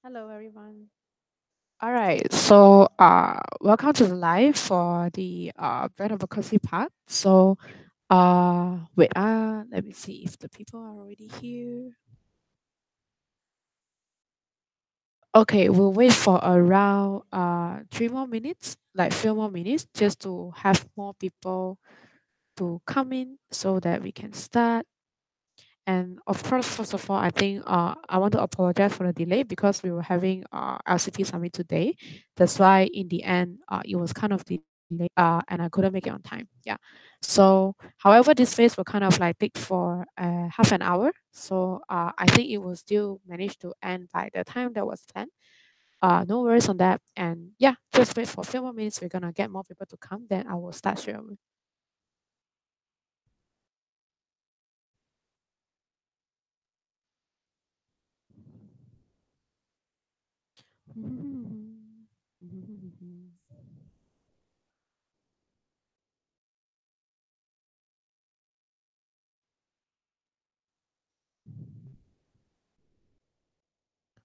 Hello, everyone. All right, so welcome to the live for the brand advocacy part. So, wait, let me see if the people are already here. Okay, we'll wait for around 3 more minutes, like few more minutes, just to have more people to come in so that we can start. And of course, first of all, I think I want to apologize for the delay because we were having LCP summit today. That's why in the end, it was kind of delayed and I couldn't make it on time. Yeah. So, however, this phase will kind of like take for half an hour. So I think it will still manage to end by the time that was planned. No worries on that. And yeah, just wait for a few more minutes. We're gonna get more people to come. Then I will start sharing.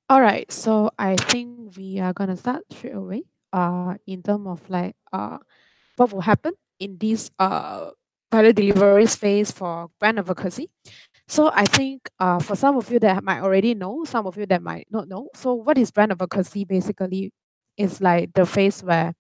All right, so I think we are gonna start straight away. In terms of like what will happen in this pilot delivery phase for brand advocacy. So I think for some of you that might already know, some of you that might not know. So what is brand advocacy? Basically, is like the phase where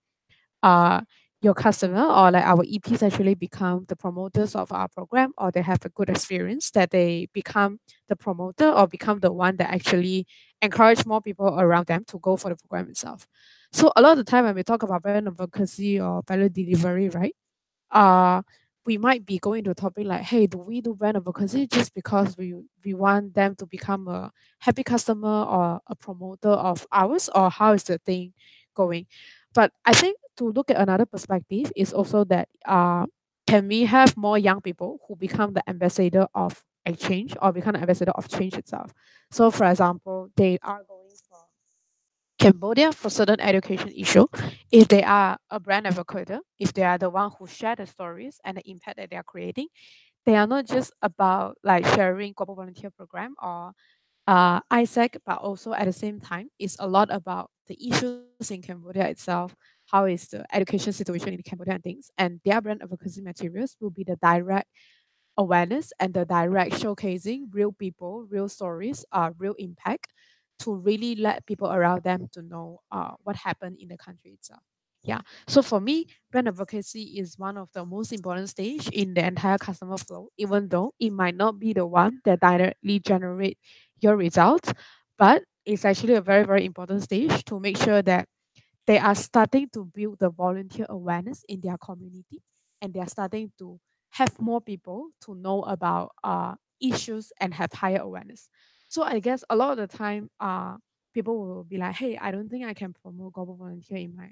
uh, your customer or like our EPs actually become the promoters of our program, or they have a good experience that they become the promoter or become the one that actually encourage more people around them to go for the program itself. So a lot of the time when we talk about brand advocacy or value delivery, right? uh we might be going to a topic like, hey, do we do brand advocacy just because we want them to become a happy customer or a promoter of ours, or how is the thing going? But I think to look at another perspective is also that can we have more young people who become the ambassador of exchange or become the ambassador of change itself? So for example, they are going for Cambodia for certain education issue, if they are a brand advocate, if they are the one who share the stories and the impact that they are creating, they are not just about like sharing global volunteer program or ISAC, but also at the same time, it's a lot about the issues in Cambodia itself, how is the education situation in Cambodia and things, and their brand advocacy materials will be the direct awareness and the direct showcasing real people, real stories, real impact to really let people around them to know what happened in the country itself. Yeah. So for me, brand advocacy is one of the most important stage in the entire customer flow, even though it might not be the one that directly generate your results, but it's actually a very, very important stage to make sure that they are starting to build the volunteer awareness in their community, and they are starting to have more people to know about issues and have higher awareness. So I guess a lot of the time people will be like, hey, I don't think I can promote global volunteer in my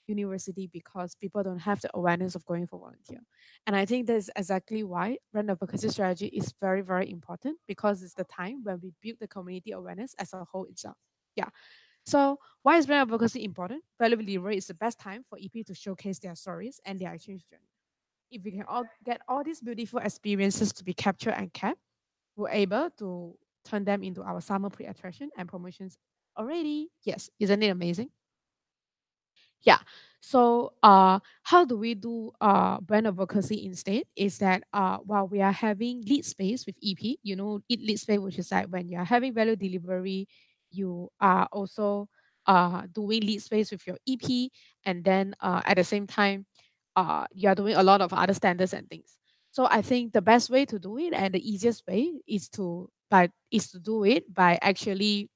university because people don't have the awareness of going for volunteer. And I think that's exactly why brand advocacy strategy is very, very important, because it's the time when we build the community awareness as a whole itself. Yeah. So why is brand advocacy important? Value delivery is the best time for EP to showcase their stories and their exchange journey. If we can all get all these beautiful experiences to be captured and kept, we're able to turn them into our summer pre-attraction and promotions already. Yes, isn't it amazing? Yeah. So how do we do brand advocacy instead? Is that while we are having lead space with EP, lead space, which is like when you are having value delivery, you are also doing lead space with your EP, and then at the same time, you are doing a lot of other standards and things. So I think the best way to do it and the easiest way is to do it by actually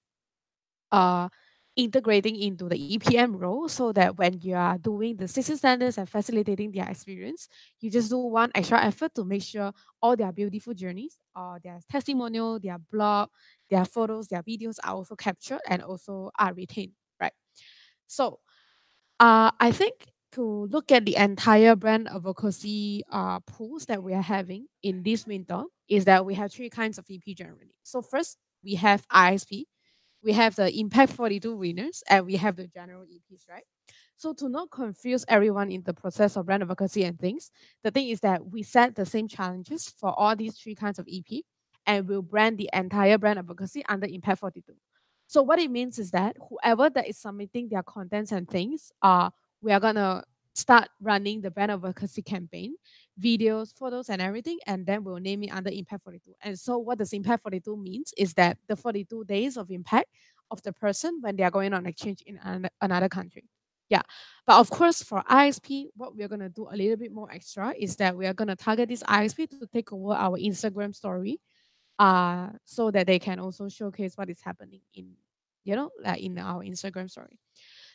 uh, integrating into the EPM role, so that when you are doing the system standards and facilitating their experience, you just do one extra effort to make sure all their beautiful journeys, their testimonial, their blog, their photos, their videos are also captured and also are retained, right? So I think to look at the entire brand advocacy pools that we are having in this winter is that we have three kinds of EP generally. So first, we have ISP, we have the Impact 42 winners, and we have the general EPs, right? So to not confuse everyone in the process of brand advocacy and things, the thing is that we set the same challenges for all these three kinds of EP, and we'll brand the entire brand advocacy under Impact 42. So what it means is that whoever that is submitting their contents and things, we are gonna start running the brand advocacy campaign, videos, photos, and everything, and then we'll name it under Impact 42. And so what does Impact 42 means is that the 42 days of impact of the person when they are going on exchange in another country. Yeah. But of course, for ISP, what we're gonna do a little bit more extra is that we are gonna target this ISP to take over our Instagram story, so that they can also showcase what is happening in, like in our Instagram story.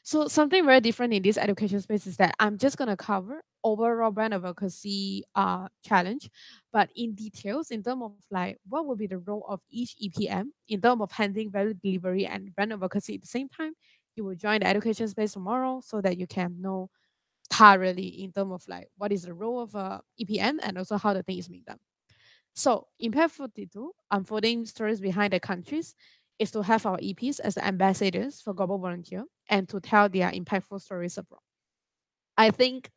So something very different in this education space is that I'm just gonna cover overall brand advocacy challenge, but in details in terms of like what will be the role of each EPM in terms of handling value delivery and brand advocacy at the same time. You will join the education space tomorrow so that you can know thoroughly in terms of like what is the role of EPM and also how the thing is being done. So Impact 42, unfolding stories behind the countries, is to have our EPs as the ambassadors for global volunteer and to tell their impactful stories abroad. I think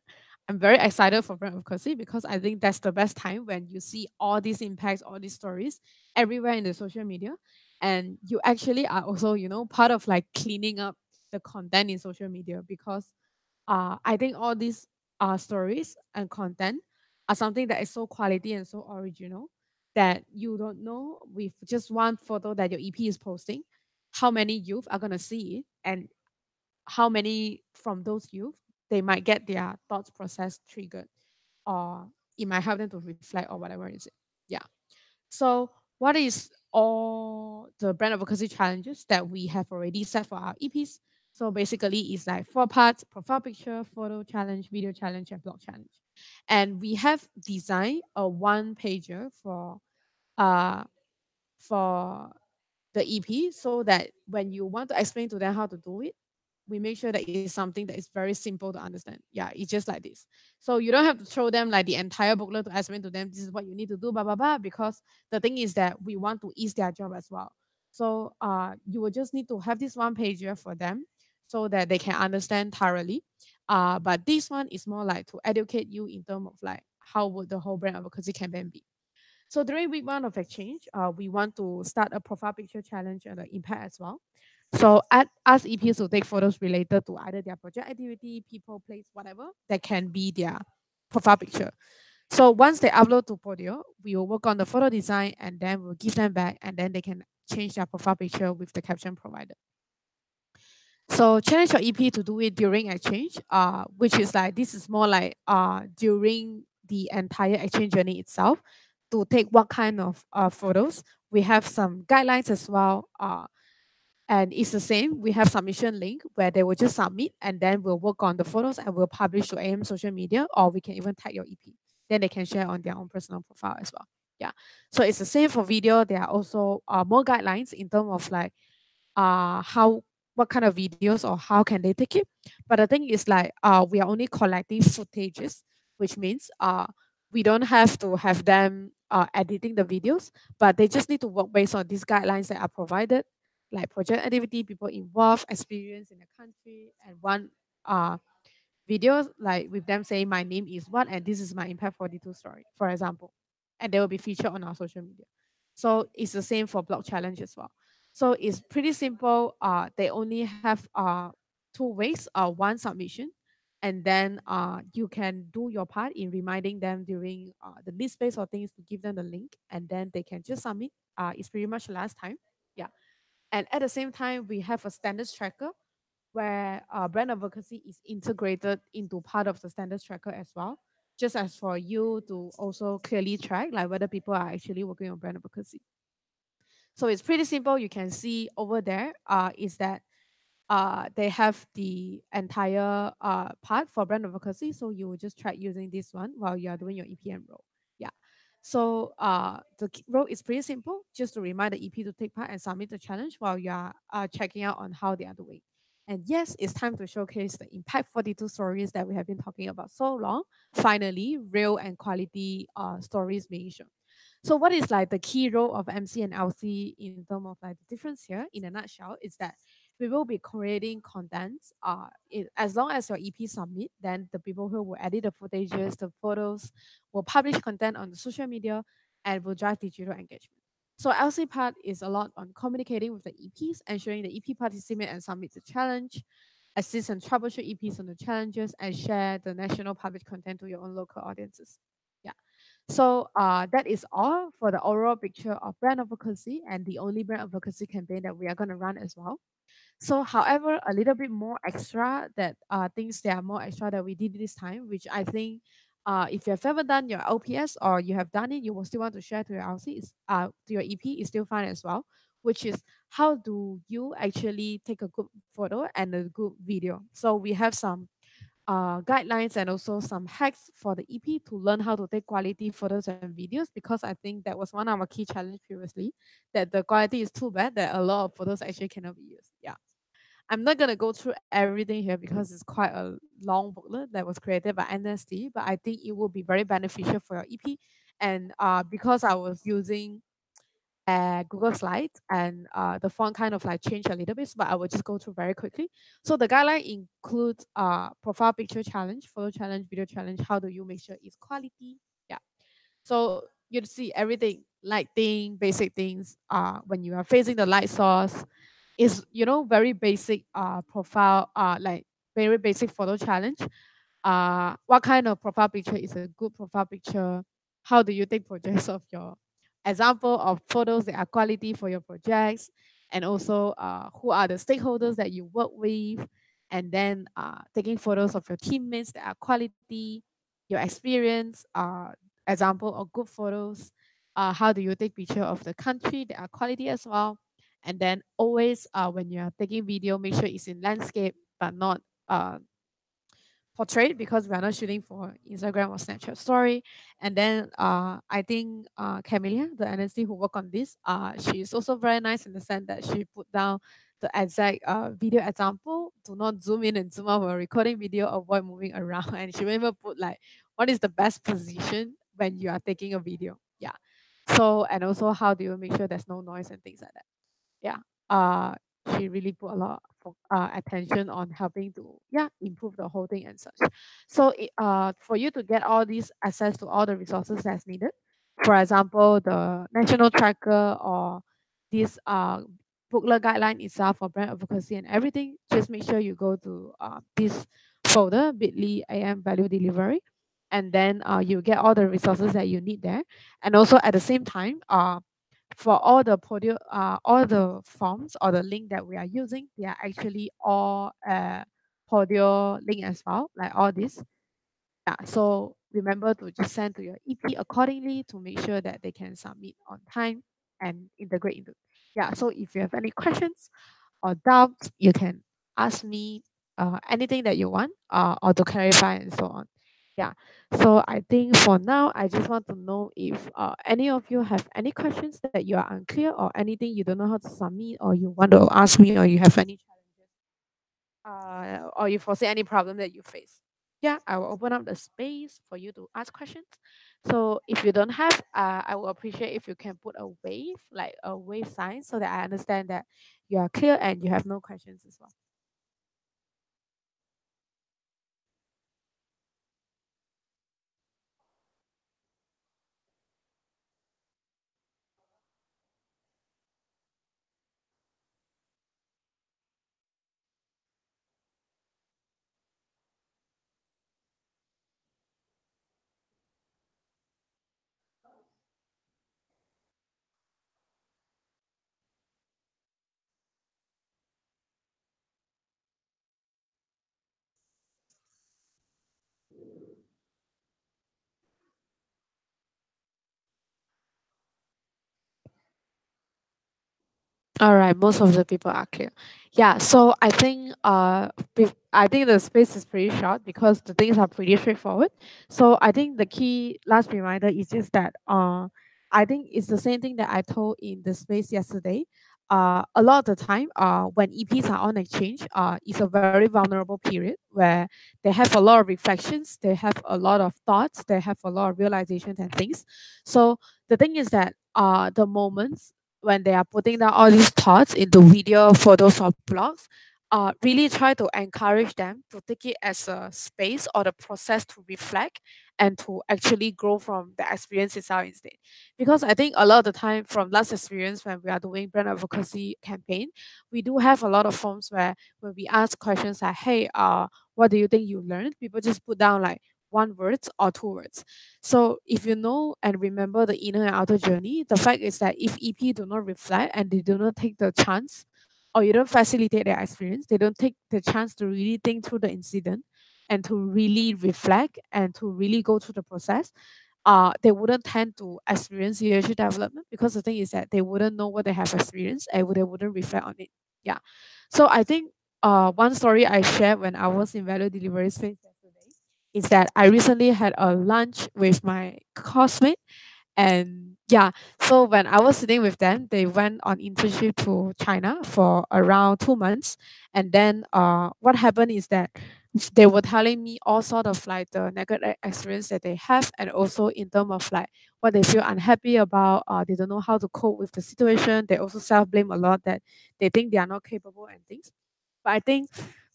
I'm very excited for brand advocacy because I think that's the best time when you see all these impacts, all these stories everywhere in the social media, and you actually are also, part of like cleaning up the content in social media because I think all these stories and content are something that is so quality and so original that you don't know with just one photo that your EP is posting how many youth are gonna see it and how many from those youth they might get their thoughts process triggered or it might help them to reflect or whatever is it. Yeah. So what is all the brand advocacy challenges that we have already set for our EPs? So basically it's like 4 parts: profile picture, photo challenge, video challenge, and blog challenge. And we have designed a one pager uh for the EP so that when you want to explain to them how to do it, we make sure that it's something that is very simple to understand. Yeah, it's just like this. So you don't have to throw them like the entire booklet to explain to them this is what you need to do, blah blah blah. Because the thing is that we want to ease their job as well. So you will just need to have this one pager for them so that they can understand thoroughly. But this one is more like to educate you in terms of like how would the whole brand advocacy campaign be. So during week one of exchange, we want to start a profile picture challenge and the impact as well. So ask EPs to take photos related to either their project activity, people, place, whatever that can be their profile picture. So once they upload to Podio, we will work on the photo design and then we'll give them back and then they can change their profile picture with the caption provided. So challenge your EP to do it during exchange, which is like this is more like during the entire exchange journey itself to take what kind of photos. We have some guidelines as well. And it's the same. We have submission link where they will just submit and then we'll work on the photos and we'll publish to AM social media or we can even tag your EP. Then they can share on their own personal profile as well. Yeah. So it's the same for video. There are also more guidelines in terms of like how what kind of videos or how can they take it. But the thing is like we are only collecting footages, which means we don't have to have them editing the videos, but they just need to work based on these guidelines that are provided, like project activity, people involved, experience in the country, and one uh videos like with them saying my name is what and this is my Impact 42 story, for example. And they will be featured on our social media. So it's the same for blog challenge as well. So it's pretty simple. They only have two ways. One submission, and then you can do your part in reminding them during the list space or things to give them the link, and then they can just submit. It's pretty much last time. Yeah. And at the same time, we have a standards tracker where brand advocacy is integrated into part of the standards tracker as well, just as for you to also clearly track like whether people are actually working on brand advocacy. So it's pretty simple. You can see over there is that they have the entire part for brand advocacy. So you will just try using this one while you are doing your EPM role. Yeah. So role is pretty simple. Just to remind the EP to take part and submit the challenge while you are checking out on how they are doing. And yes, it's time to showcase the Impact 42 stories that we have been talking about so long. Finally, real and quality stories being shown. So what is like the key role of MC and LC in terms of like the difference here in a nutshell is that we will be creating contents. As long as your EP submit, then the people who will edit the footages, the photos, will publish content on the social media and will drive digital engagement. So LC part is a lot on communicating with the EPs, ensuring the EP participate and submit the challenge, assist and troubleshoot EPs on the challenges, and share the national published content to your own local audiences. Yeah. So that is all for the overall picture of brand advocacy and the only brand advocacy campaign that we are going to run as well. So, however, a little bit more extra that things that are more extra that we did this time, which I think if you have ever done your LPS or you have done it, you will still want to share to your LC, to your EP is still fine as well. Which is how do you actually take a good photo and a good video? So we have some guidelines and also some hacks for the EP to learn how to take quality photos and videos because I think that was one of our key challenge previously that the quality is too bad that a lot of photos actually cannot be used. Yeah. I'm not gonna go through everything here because it's quite a long booklet that was created by NSD, but I think it will be very beneficial for your EP. And because I was using Google Slides and the font kind of like changed a little bit, but I will just go through very quickly. So the guideline includes profile picture challenge, photo challenge, video challenge. How do you make sure it's quality? Yeah. So you see everything, lighting, basic things. When you are facing the light source, is very basic profile like very basic photo challenge. What kind of profile picture is a good profile picture? How do you take projects of your example of photos that are quality for your projects? And also who are the stakeholders that you work with? And then taking photos of your teammates that are quality, your experience, example of good photos. How do you take picture of the country that are quality as well? And then always when you're taking video, make sure it's in landscape but not portrait because we are not shooting for Instagram or Snapchat story. And then I think Camelia, the NSC who work on this, she is also very nice in the sense that she put down the exact video example. Do not zoom in and zoom out when recording video, avoid moving around. And she will even put like what is the best position when you are taking a video. Yeah. So and also how do you make sure there's no noise and things like that. Yeah. uh she really put a lot of attention on helping to improve the whole thing and such. So for you to get all these access to all the resources that's needed, for example the national tracker or this booklet guideline itself for brand advocacy and everything, just make sure you go to this folder bit.ly am value delivery, and then you get all the resources that you need there. And also at the same time for all the forms or the link that we are using, they are actually all Podio link as well, like all this. Yeah, so remember to just send to your EP accordingly to make sure that they can submit on time and integrate into. Yeah, so if you have any questions or doubts, you can ask me anything that you want or to clarify and so on. Yeah. So I think for now, I just want to know if any of you have any questions that you are unclear or anything you don't know how to submit or you want to ask me or you have any challenges or you foresee any problem that you face. Yeah, I will open up the space for you to ask questions. So if you don't have, I will appreciate if you can put a wave, like a wave sign, so that I understand that you are clear and you have no questions as well. All right, most of the people are clear. Yeah, so I think the space is pretty short because the things are pretty straightforward. So I think the key last reminder is just that I think it's the same thing that I told in the space yesterday. A lot of the time when EPs are on exchange, it's a very vulnerable period where they have a lot of reflections, they have a lot of thoughts, they have a lot of realizations and things. So the thing is that the moments when they are putting down all these thoughts into video, photos, or blogs, really try to encourage them to take it as a space or the process to reflect and to actually grow from the experience itself instead. Because I think a lot of the time from last experience when we are doing brand advocacy campaign, we do have a lot of forms where when we ask questions like, hey, what do you think you learned? People just put down like one word or two words. So if you know and remember the inner and outer journey, the fact is that if EP do not reflect and they do not take the chance or you don't facilitate their experience, they don't take the chance to really think through the incident and to really reflect and to really go through the process, they wouldn't tend to experience leadership development because the thing is that they wouldn't know what they have experienced and they wouldn't reflect on it. Yeah. So I think one story I shared when I was in value delivery space yesterday is that I recently had a lunch with my classmate and yeah, so when I was sitting with them, they went on internship to China for around 2 months. And then what happened is that they were telling me all sort of like the negative experience that they have and also in terms of like what they feel unhappy about. They don't know how to cope with the situation. They also self-blame a lot that they think they are not capable and things. But I think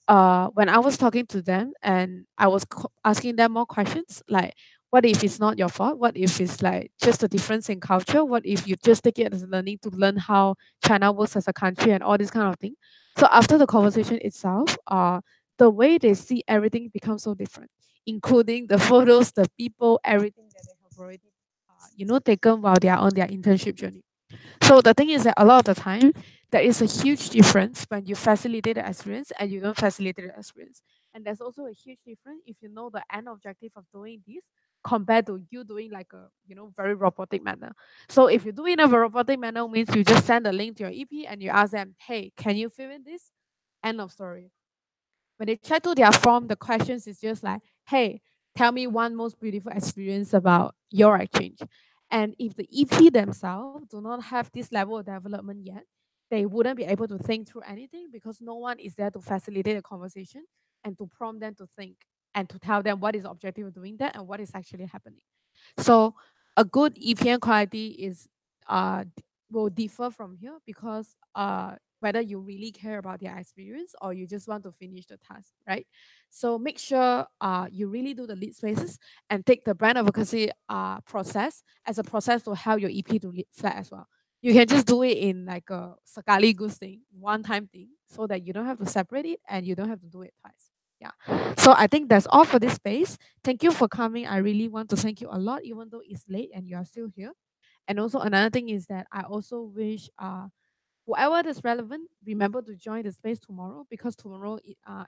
when I was talking to them and I was asking them more questions, like, what if it's not your fault? What if it's like just a difference in culture? What if you just take it as learning to learn how China works as a country and all this kind of thing? So after the conversation itself, the way they see everything becomes so different, including the photos, the people, everything that they have already, taken while they are on their internship journey. So the thing is that a lot of the time, there is a huge difference when you facilitate the experience and you don't facilitate the experience. And there's also a huge difference if you know the end objective of doing this compared to you doing like a very robotic manner. So if you do it in a robotic manner means you just send a link to your EP and you ask them, hey, can you fill in this? End of story. When they check to their form, the questions is just like, hey, tell me one most beautiful experience about your exchange. And if the EP themselves do not have this level of development yet, they wouldn't be able to think through anything because no one is there to facilitate the conversation and to prompt them to think and to tell them what is the objective of doing that and what is actually happening. So a good EPN quality is will differ from here because whether you really care about their experience or you just want to finish the task, right? So make sure you really do the lead spaces and take the brand advocacy process as a process to help your EP to lead flat as well. You can just do it in like a sekali goose thing, one time thing, so that you don't have to separate it and you don't have to do it twice. Yeah. So I think that's all for this space. Thank you for coming. I really want to thank you a lot, even though it's late and you are still here. And also another thing is that I also wish whoever is relevant, remember to join the space tomorrow because tomorrow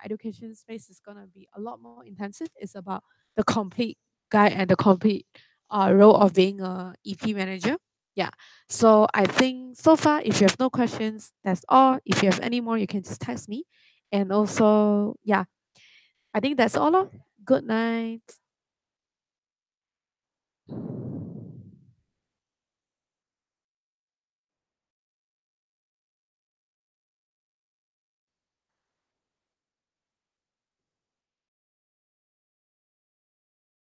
education space is gonna be a lot more intensive. It's about the complete guide and the complete role of being a EP manager. Yeah. So I think so far, if you have no questions, that's all. If you have any more, you can just text me. And also, yeah, I think that's all. Lor. Good night.